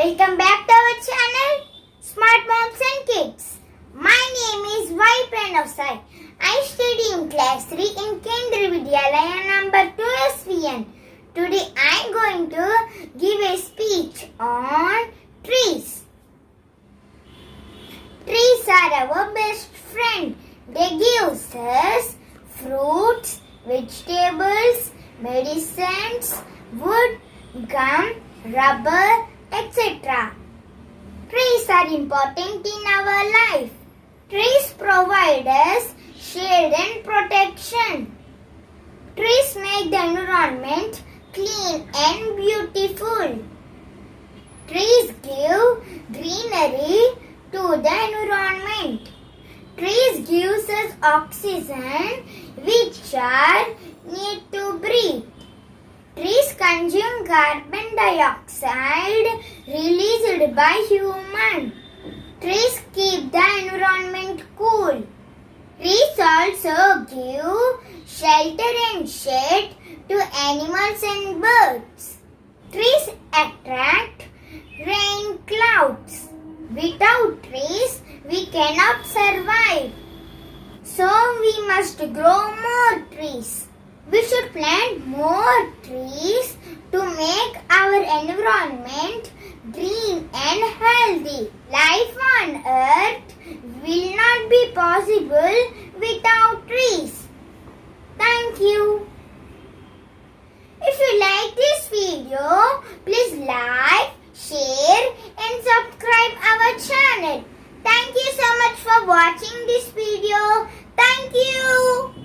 Welcome back to our channel, Smart Moms and Kids. My name is Y. Pranavsai. I study in class 3 in Kendriya Vidyalaya number 2 SVN. Today I am going to give a speech on trees. Trees are our best friend. They give us fruits, vegetables, medicines, wood, gum, rubber, etc. Trees are important in our life. Trees provide us shade and protection. Trees make the environment clean and beautiful. Trees give greenery to the environment. Trees gives us oxygen which are need to breathe. Trees consume carbon dioxide released by human. Trees keep the environment cool. Trees also give shelter and shade to animals and birds. Trees attract rain clouds. Without trees, we cannot survive. So we must grow more trees. We should plant more trees to make our environment green and healthy. Life on earth will not be possible without trees. Thank you. If you like this video, please like, share and subscribe our channel. Thank you so much for watching this video. Thank you.